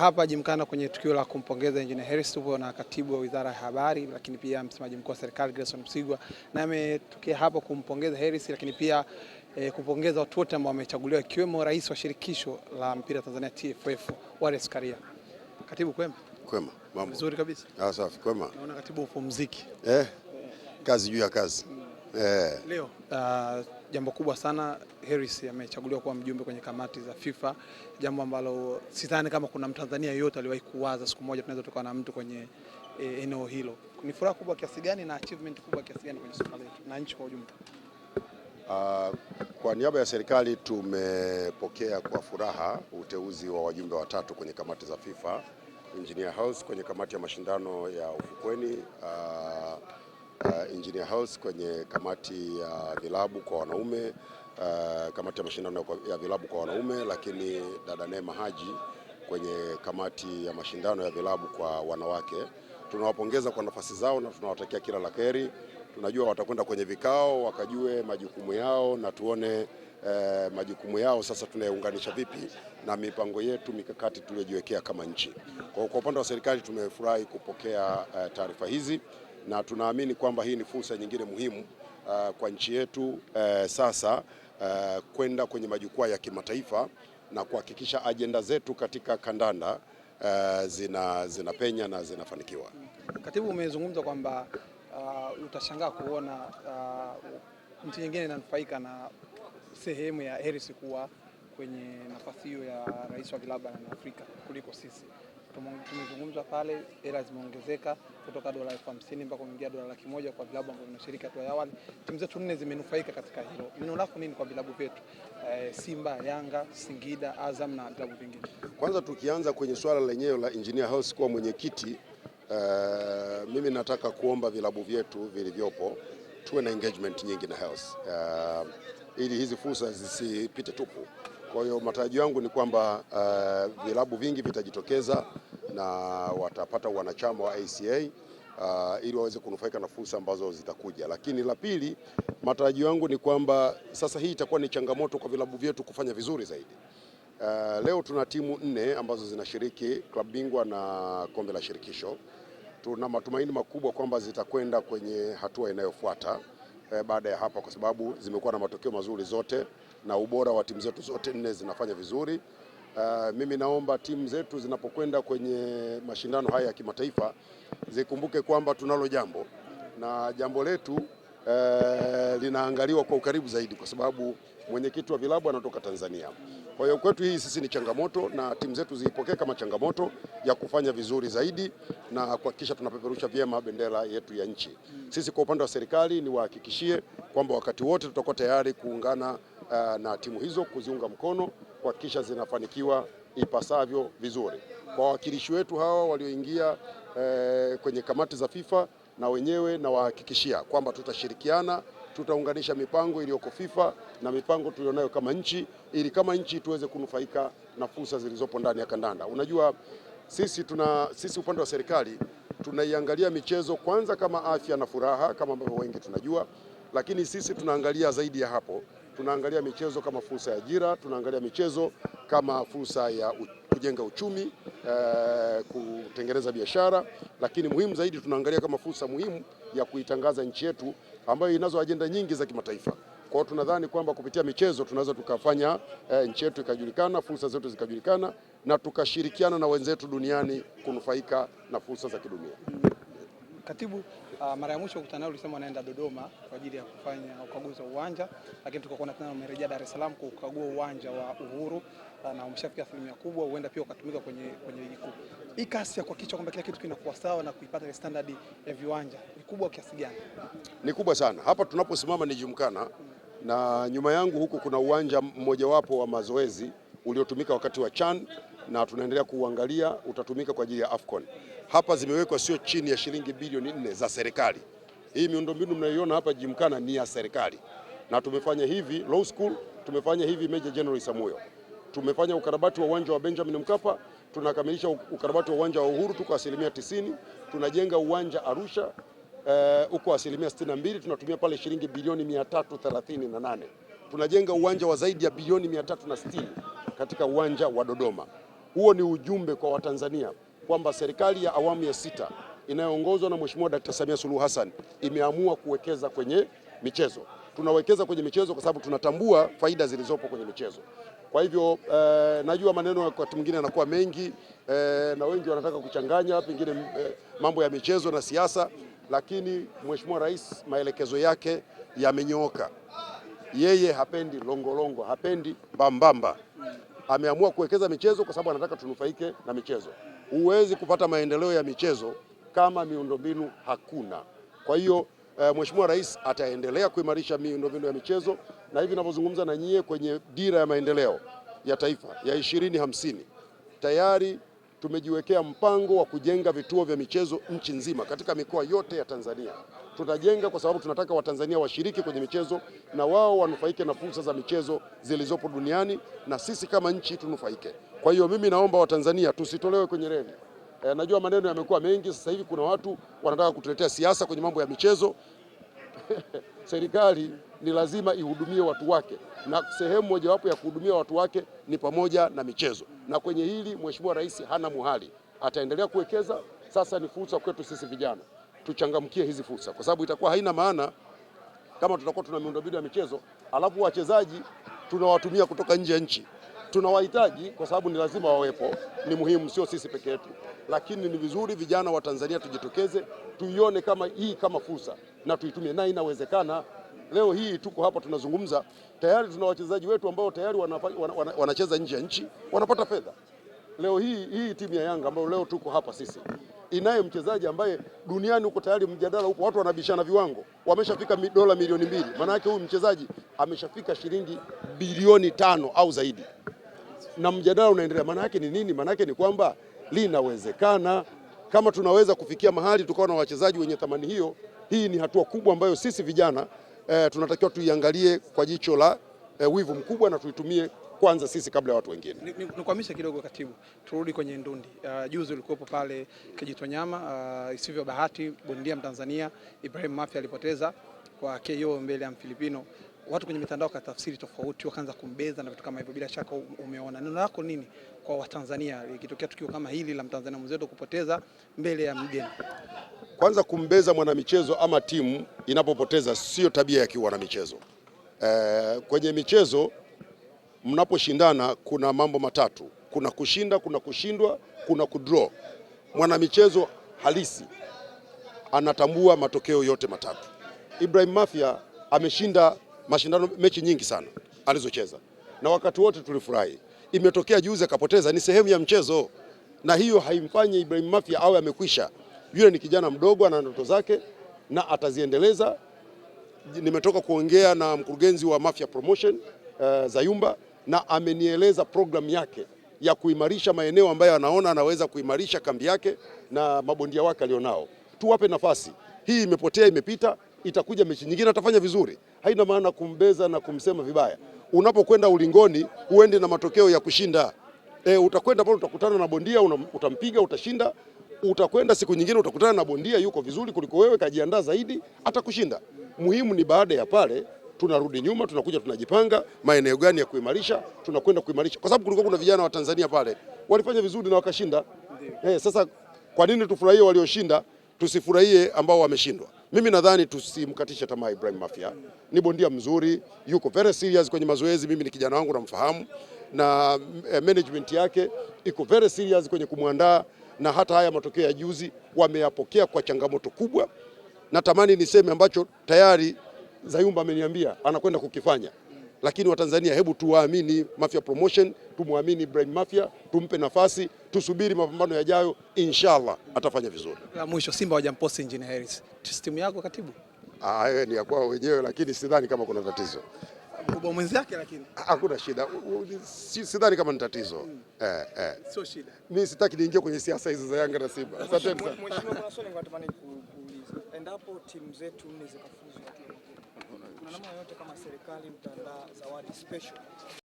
hapa Gymkhana kwenye tukio la kumpongeza Engineer Hersi. Tupo na katibu wa Wizara ya Habari, lakini pia msemaji mkuu wa serikali Gerson Msigwa, na ametokea hapa kumpongeza Hersi, lakini pia kupongeza watu wote ambao wamechaguliwa, ikiwemo rais wa shirikisho la mpira Tanzania TFF Wallace Karia. Katibu, kwema? Kwema, mambo vizuri kabisa. Safi, kwema. Naona katibu upumziki. Kazi juu ya kazi. Leo jambo kubwa sana, Hersi amechaguliwa kuwa mjumbe kwenye kamati za FIFA, jambo ambalo sidhani kama kuna Mtanzania yoyote aliwahi kuwaza siku moja tunaweza tukawa na mtu kwenye eneo hilo. Ni furaha kubwa kiasi gani na achievement kubwa kiasi gani kwenye soka letu na nchi kwa ujumla? Kwa niaba ya serikali tumepokea kwa furaha uteuzi wa wajumbe watatu kwenye kamati za FIFA. Engineer Hersi kwenye kamati ya mashindano ya ufukweni, Engineer Hersi kwenye kamati ya vilabu kwa wanaume, kamati ya mashindano ya vilabu kwa wanaume, lakini dada Neema Haji kwenye kamati ya mashindano ya vilabu kwa wanawake. Tunawapongeza kwa nafasi zao na tunawatakia kila la heri. Tunajua watakwenda kwenye vikao wakajue majukumu yao na tuone majukumu yao sasa tunaunganisha vipi na mipango yetu, mikakati tuliyojiwekea kama nchi. Kwa upande wa serikali tumefurahi kupokea taarifa hizi na tunaamini kwamba hii ni fursa nyingine muhimu kwa nchi yetu sasa kwenda kwenye majukwaa ya kimataifa na kuhakikisha ajenda zetu katika kandanda zinapenya na zinafanikiwa. Katibu, umezungumza kwamba utashangaa kuona nchi nyingine inanufaika na sehemu ya Hersi kuwa kwenye nafasi hiyo ya rais wa vilabu barani Afrika kuliko sisi. Tumezungumza pale, hela zimeongezeka kutoka dola 50,000 mpaka kuingia dola 100,000 kwa vilabu ambavyo vinashiriki hatua ya awali. Timu zetu 4 zimenufaika katika hilo. Neno lako nini kwa vilabu vyetu? Simba, Yanga, Singida, Azam na vilabu vingine. Kwanza tukianza kwenye swala lenyewe la Engineer Hersi kuwa mwenyekiti, mimi nataka kuomba vilabu vyetu vilivyopo tuwe na engagement nyingi na Hersi ili hizi fursa zisipite tupu. Kwa hiyo matarajio yangu ni kwamba vilabu vingi vitajitokeza na watapata wanachama wa ACA ili waweze kunufaika na fursa ambazo zitakuja. Lakini la pili, matarajio yangu ni kwamba sasa hii itakuwa ni changamoto kwa vilabu vyetu kufanya vizuri zaidi. Leo tuna timu 4 ambazo zinashiriki klabu bingwa na kombe la shirikisho. Tuna matumaini makubwa kwamba zitakwenda kwenye hatua inayofuata baada ya hapa, kwa sababu zimekuwa na matokeo mazuri zote na ubora wa timu zetu zote 4 zinafanya vizuri. Mimi naomba timu zetu zinapokwenda kwenye mashindano haya ya kimataifa zikumbuke kwamba tunalo jambo na jambo letu linaangaliwa kwa ukaribu zaidi, kwa sababu mwenyekiti wa vilabu anatoka Tanzania. Kwa hiyo kwetu hii sisi ni changamoto na timu zetu ziipokee kama changamoto ya kufanya vizuri zaidi na kuhakikisha tunapeperusha vyema bendera yetu ya nchi. Sisi kwa upande wa serikali ni wahakikishie kwamba wakati wote tutakuwa tayari kuungana na timu hizo, kuziunga mkono, kuhakikisha zinafanikiwa ipasavyo vizuri. Kwa wawakilishi wetu hawa walioingia kwenye kamati za FIFA na wenyewe na wahakikishia kwamba tutashirikiana, tutaunganisha mipango iliyoko FIFA na mipango tulionayo kama nchi, ili kama nchi tuweze kunufaika na fursa zilizopo ndani ya kandanda. Unajua sisi upande wa serikali tunaiangalia michezo kwanza kama afya na furaha kama ambavyo wengi tunajua, lakini sisi tunaangalia zaidi ya hapo. Tunaangalia michezo kama fursa ya ajira, tunaangalia michezo kama fursa ya kujenga uchumi, kutengeneza biashara, lakini muhimu zaidi tunaangalia kama fursa muhimu ya kuitangaza nchi yetu ambayo inazo ajenda nyingi za kimataifa. Kwa hiyo tunadhani kwamba kupitia michezo tunaweza tukafanya nchi yetu ikajulikana, fursa zetu zikajulikana na tukashirikiana na wenzetu duniani kunufaika na fursa za kidunia. Katibu, mara ya mwisho kukutana nao ulisema wanaenda Dodoma kwa ajili ya kufanya ukaguzi wa uwanja, lakini tukakuona tena umerejea Dar es Salaam kukagua uwanja wa Uhuru na umeshafika asilimia kubwa, huenda pia ukatumika kwenye ligi kuu. Hii kasi ya kuhakikisha kwamba kila kitu kinakuwa sawa na kuipata ile standard ya viwanja ni kubwa kiasi gani? Ni kubwa sana. Hapa tunaposimama ni Gymkhana na nyuma yangu huku kuna uwanja mmojawapo wa mazoezi uliotumika wakati wa CHAN na tunaendelea kuangalia utatumika kwa ajili ya AFCON. Hapa zimewekwa sio chini ya shilingi bilioni 4 za serikali. Hii miundombinu mnayoiona hapa Gymkhana ni ya serikali. Na tumefanya hivi Law School, tumefanya hivi Meja Jenerali Isamuhyo. Tumefanya ukarabati wa uwanja wa Benjamin Mkapa, tunakamilisha ukarabati wa uwanja wa Uhuru tuko 90%, tunajenga uwanja Arusha uko 62%, tunatumia pale shilingi bilioni 338. Tunajenga uwanja wa zaidi ya bilioni 360 katika uwanja wa Dodoma. Huo ni ujumbe kwa Watanzania kwamba serikali ya awamu ya 6 inayoongozwa na Mheshimiwa Dkt. Samia Suluhu Hassan imeamua kuwekeza kwenye michezo. Tunawekeza kwenye michezo kwa sababu tunatambua faida zilizopo kwenye michezo. Kwa hivyo najua maneno wakati mwingine yanakuwa mengi na wengi wanataka kuchanganya pengine mambo ya michezo na siasa, lakini Mheshimiwa Rais maelekezo yake yamenyooka. Yeye hapendi longolongo, hapendi mbambamba. Ameamua kuwekeza michezo kwa sababu anataka tunufaike na michezo. Huwezi kupata maendeleo ya michezo kama miundombinu hakuna. Kwa hiyo Mheshimiwa Rais ataendelea kuimarisha miundombinu ya michezo, na hivi ninavyozungumza na nyie kwenye dira ya maendeleo ya taifa ya 2050 tayari tumejiwekea mpango wa kujenga vituo vya michezo nchi nzima katika mikoa yote ya Tanzania. Tutajenga kwa sababu tunataka Watanzania washiriki kwenye michezo na wao wanufaike na fursa za michezo zilizopo duniani na sisi kama nchi tunufaike. Kwa hiyo mimi naomba Watanzania tusitolewe kwenye reli. Najua maneno yamekuwa mengi sasa hivi, kuna watu wanataka kutuletea siasa kwenye mambo ya michezo. Serikali ni lazima ihudumie watu wake, na sehemu mojawapo ya kuhudumia watu wake ni pamoja na michezo, na kwenye hili Mheshimiwa Rais hana muhali, ataendelea kuwekeza. Sasa ni fursa kwetu sisi vijana tuchangamkie hizi fursa, kwa sababu itakuwa haina maana kama tutakuwa tuna miundombinu ya michezo alafu wachezaji tunawatumia kutoka nje ya nchi. Tunawahitaji kwa sababu ni lazima wawepo, ni muhimu, sio sisi peke yetu, lakini ni vizuri vijana wa Tanzania tujitokeze, tuione kama hii kama fursa na tuitumie, na inawezekana. Leo hii tuko hapa tunazungumza, tayari tuna wachezaji wetu ambao tayari wanacheza nje ya nchi, wanapata fedha. Leo hii timu ya Yanga ambayo leo tuko hapa sisi inaye mchezaji ambaye duniani huko tayari mjadala huko, watu wanabishana viwango, wameshafika dola milioni 2. Maana yake huyu mchezaji ameshafika shilingi bilioni 5 au zaidi, na mjadala unaendelea. Maana yake ni nini? Maana yake ni kwamba linawezekana. Kama tunaweza kufikia mahali tukawa na wachezaji wenye thamani hiyo, hii ni hatua kubwa ambayo sisi vijana tunatakiwa tuiangalie kwa jicho la wivu mkubwa na tuitumie kwanza sisi kabla ya watu wengine. Nikwamisha kidogo katibu, turudi kwenye ndondi. Juzi ulikuwepo pale Kijitonyama, isivyo bahati bondia Mtanzania Ibrahim Mafia alipoteza kwa KO mbele ya Mfilipino. Watu kwenye mitandao katafsiri tofauti, wakaanza kumbeza na vitu kama hivyo. Bila shaka umeona, neno lako nini kwa Watanzania ikitokea tukio kama hili la Mtanzania mwenzetu kupoteza mbele ya mgeni? Kwanza, kumbeza mwanamichezo ama timu inapopoteza sio tabia ya kiwanamichezo. Kwenye michezo mnaposhindana kuna mambo matatu: kuna kushinda, kuna kushindwa, kuna kudraw. Mwanamichezo halisi anatambua matokeo yote matatu. Ibrahim Mafia ameshinda mashindano, mechi nyingi sana alizocheza, na wakati wote tulifurahi. Imetokea juzi akapoteza, ni sehemu ya mchezo, na hiyo haimfanyi Ibrahim Mafia awe amekwisha. Yule ni kijana mdogo, ana ndoto zake na ataziendeleza. Nimetoka kuongea na mkurugenzi wa Mafia Promotion Zayumba, na amenieleza programu yake ya kuimarisha maeneo ambayo anaona anaweza kuimarisha kambi yake na mabondia wake alionao. Tuwape nafasi. Hii imepotea, imepita, itakuja mechi nyingine atafanya vizuri. Haina maana kumbeza na kumsema vibaya. Unapokwenda ulingoni huendi na matokeo ya kushinda. Utakwenda pale utakutana na bondia, utampiga, utashinda. Utakwenda siku nyingine utakutana na bondia yuko vizuri kuliko wewe, kajiandaa zaidi, atakushinda. Muhimu ni baada ya pale tunarudi nyuma, tunakuja tunajipanga maeneo gani ya kuimarisha, tunakwenda kuimarisha, kwa sababu kulikuwa kuna vijana wa Tanzania pale walifanya vizuri na wakashinda. Sasa kwa nini tufurahie walioshinda, tusifurahie ambao wameshindwa? Mimi nadhani tusimkatishe tamaa Ibrahim Mafia. Ni bondia mzuri, yuko very serious kwenye mazoezi. Mimi ni kijana wangu namfahamu, na management yake iko very serious kwenye kumwandaa, na hata haya matokeo ya juzi wameyapokea kwa changamoto kubwa. Natamani niseme ambacho tayari Zayumba ameniambia anakwenda kukifanya, lakini Watanzania, hebu tuwaamini Mafia Promotion, tumwamini Ibrahim Mafia, tumpe nafasi, tusubiri mapambano yajayo, inshallah atafanya vizuri. La mwisho, Simba hawajamposti Engineer Hersi, timu yako katibu? Ni ya kwao wenyewe, lakini sidhani kama kuna tatizo. Mkubwa mwenzake, lakini hakuna shida, sidhani kama ni tatizo. Sio shida. Mimi sitaki niingie kwenye siasa hizo za Yanga na Simba. Asante sana. Mheshimiwa, swali natamani kuuliza, endapo timu zetu nne zikafuzu, kuna namna yote kama serikali mtaandaa zawadi special